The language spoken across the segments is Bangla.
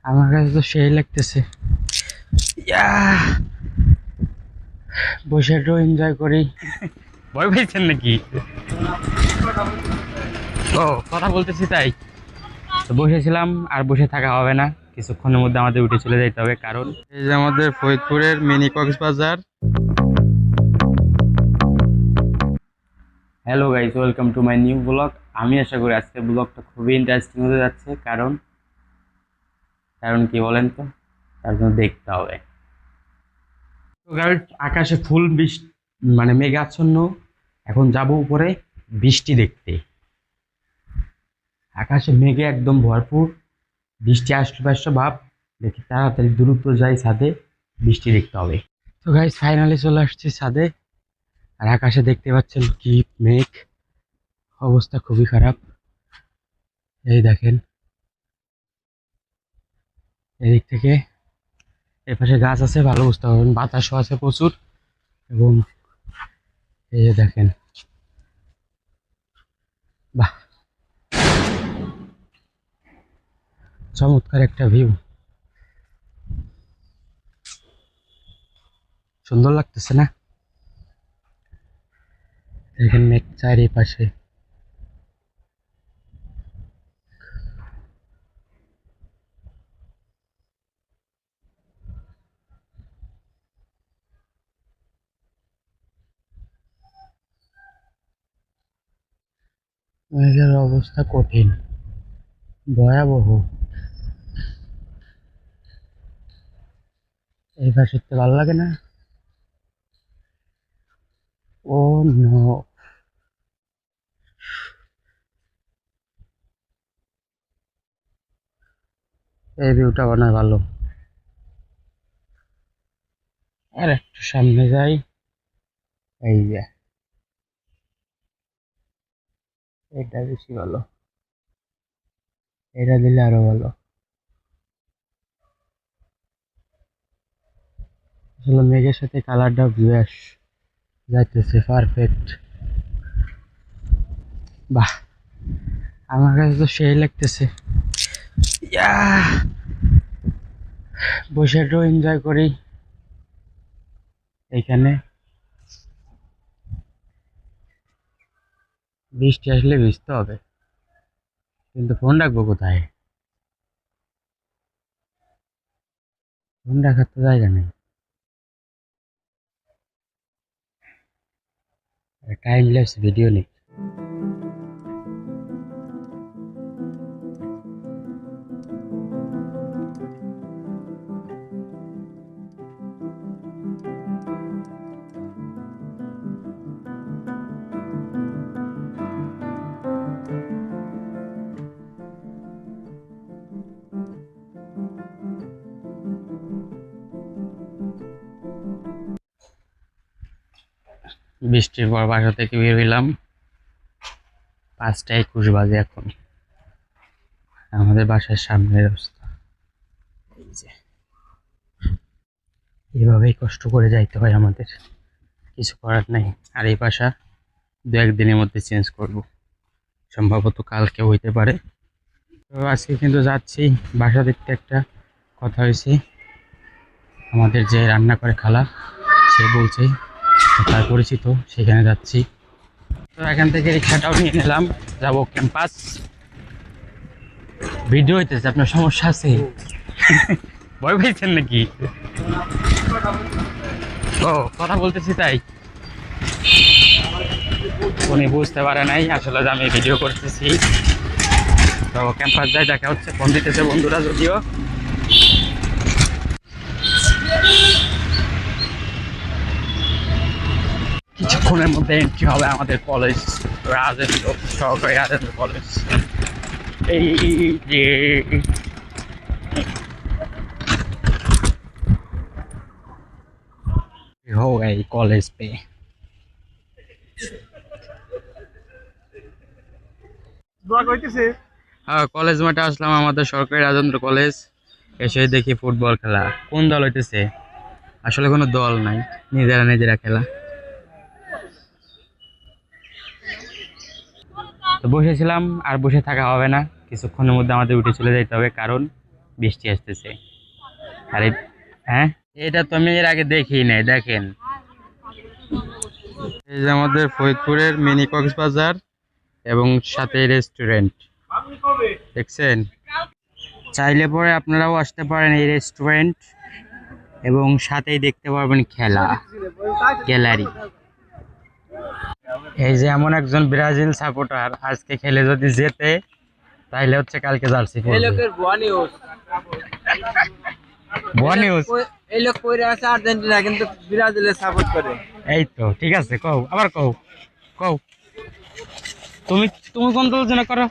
আমার কাছে তো সেই লাগতেছে। বসে একটু এনজয় করি। ভয় পাইছেন নাকি? ও কথা বলতেছি তাই তো বসেছিলাম, আর বসে থাকা হবে না, কিছুক্ষণের মধ্যে আমাদের উঠে চলে যেতে হবে, কারণ এই যে আমাদের ফরিদপুরের mini Cox's Bazar. Hello guys, welcome to my new blog. আমি আশা করি আজকের ব্লগটা খুবই ইন্টারেস্টিং হতে যাচ্ছে। কারণ কারণ কি বলেন তো, তার জন্য দেখতে হবে। তো গাইস, আকাশে ফুল বৃষ্টি, মানে মেঘাচ্ছন্ন। এখন যাব উপরে বৃষ্টি দেখতে। আকাশে মেঘে একদম ভরপুর, বৃষ্টি আসবে আসবে ভাব। দেখি তাড়াতাড়ি দ্রুত যাই ছাদে, বৃষ্টি দেখতে হবে। তো গাইস, ফাইনালি চলে আসছি ছাদে। আর আকাশে দেখতে পাচ্ছেন কি মেঘ, অবস্থা খুবই খারাপ। এই দেখেন, এদিক থেকে এপাশে গাছ আছে, ভালো বুঝতে পারবেন, বাতাসও আছে প্রচুর। এবং এই যে দেখেন, বাহ, চমৎকার একটা ভিউ, সুন্দর লাগতেছে না? দেখেন মেঘ চারিপাশে। মেঘের অবস্থা কঠিন, ভয়াবহ। এই পাশে তো ভালো লাগে না। ও নো, এই ভিউটা মনে হয় ভালো। আর একটু সামনে যাই, এই যে এটা বেশি ভালো, এটা দিলে আরো ভালো। আসলে মেঘের সাথে কালারটা বেশ যাইতেছে, পারফেক্ট। বাহ, আমার কাছে তো সেই লাগতেছে। বসে একটু এনজয় করি এইখানে। বৃষ্টি আসলে ভিজতে হবে, কিন্তু ফোন রাখবো কোথায়? ফোন রাখার তো জায়গা নেই। টাইম ল্যাপস ভিডিও নেই। বৃষ্টির পর বাসা থেকে বের হইলাম, 5টা 21 বাজে এখন। আমাদের বাসার সামনের রাস্তা, এই যে এভাবেই কষ্ট করে যাইতে হয় আমাদের, কিছু করার নাই। আর এই বাসা 2-1 দিনের মধ্যে চেঞ্জ করব, সম্ভবত কালকে হইতে পারে। তো আজকে কিন্তু যাচ্ছি বাসা দেখতে। একটা কথা হয়েছে, আমাদের যে রান্না করে খালা, সে বলছে, তার পরিচিত, সেখানে যাচ্ছি। তো এখান থেকে রিক্সাটাও নিয়ে নিলাম, যাব ক্যাম্পাস। ভিডিও হইতেছে, আপনার সমস্যা আছে? ভয় পেয়েছেন নাকি? ও কথা বলতেছি তাই উনি বুঝতে পারে নাই আসলে যে আমি ভিডিও করতেছি। তো ক্যাম্পাস যাই, দেখা হচ্ছে। ফোন দিতেছে বন্ধুরা, যদিও কিছুক্ষণের মধ্যে এন্ট্রি হবে আমাদের কলেজ, রাজেন্দ্র সরকারি রাজেন্দ্র কলেজ। এই যে हो गई कॉलेज पे। হ্যাঁ, কলেজ মাঠে আসলাম, আমাদের সরকারি রাজেন্দ্র কলেজ। এসে দেখি ফুটবল খেলা। কোন দল হইতেছে? আসলে কোনো দল নাই, নিজেরা নিজেরা খেলা। তো বসেছিলাম, আর বসে থাকা হবে না, কিছুক্ষণের মধ্যে আমাদের উঠে চলে যেতে হবে, কারণ বৃষ্টি আসতেছে। আরে হ্যাঁ, এটা তো আমি এর আগে দেখি নাই। দেখেন, এই যে আমাদের ফরিদপুরের মিনি কক্সবাজার এবং সাথে রেস্টুরেন্ট দেখছেন। চাইলে পরে আপনারাও আসতে পারেন এই রেস্টুরেন্ট, এবং সাথেই দেখতে পারবেন খেলা গ্যালারি। এই যে এমন একজন ব্রাজিল সাপোর্টার আজকে খেলে যদি জেতে, তাইলে হচ্ছে কালকে জার্সি পরবে। ভুয়া নিউজ। এই লোক কইরা আছে আর্জেন্টিনা কিন্তু ব্রাজিলের সাপোর্ট করে। এই তো ঠিক আছে, কও আবার কও কও। তুমি তুমি কোন দলের জন্য করো?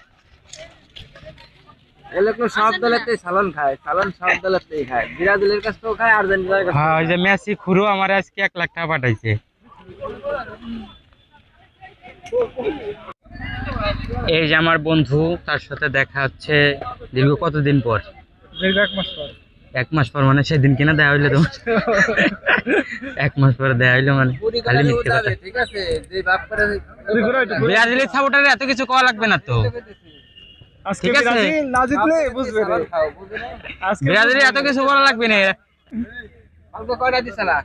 এই লোক সব দলেতেই সালন খায়, সালন সব দলেতেই খায়, ব্রাজিলের কাছেও খায়, আর্জেন্টিনার কাছেও হ্যাঁ, ওই খায়। যে মেসি খুরু আমার আজকে 1 লাখ টাকা পাঠাইছে। এই যে আমার বন্ধু, তার সাথে দেখা হচ্ছে দীর্ঘ কতদিন পর? 1 মাস পর। 1 মাস পর মানে সেদিন কিনা দেয়া হইলো তোমার? 1 মাস পরে দেয়া হইলো মানে খালি মিথ্যে কথা। ঠিক আছে, যে বাপ করে ব্রাজিলের সাপোর্টারে এত কিছু করা লাগবে না তো। আজকে ঠিক আছে, ব্রাজিল না জিতলে বুঝবে রে। আজকে ব্রাজিলের এত কিছু করা লাগবে না। কালকে কয়টা দিছলা?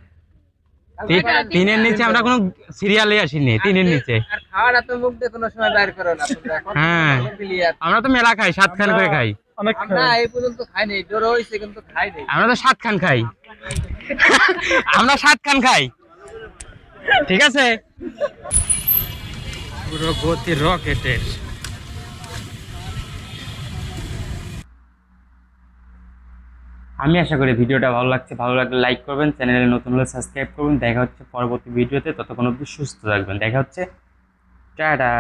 তিনের নিচে আমরা কোনো সিরিয়ালে আসিনি, তিনের নিচে। আর খাওয়াটা তো মুখ দিয়ে কোনো সময় বাইর করো না তোমরা। এখন হ্যাঁ, প্লেয়ার আমরা তো মেলা খাই, 7 খান করে খাই। না, এই পর্যন্ত খাই নাই, ডর হইছে কিন্তু খাই নাই। আমরা তো 7 খান খাই। আমরা 7 খান খাই, ঠিক আছে। পুরো গতি রকেটের। আমি আশা করি ভিডিওটা ভালো লাগছে। ভালো লাগলে লাইক করবেন, চ্যানেলে নতুন হলে সাবস্ক্রাইব করবেন। দেখা হচ্ছে পরবর্তী ভিডিওতে, ততক্ষণ অবধি সুস্থ থাকবেন। দেখা হচ্ছে, টাটা।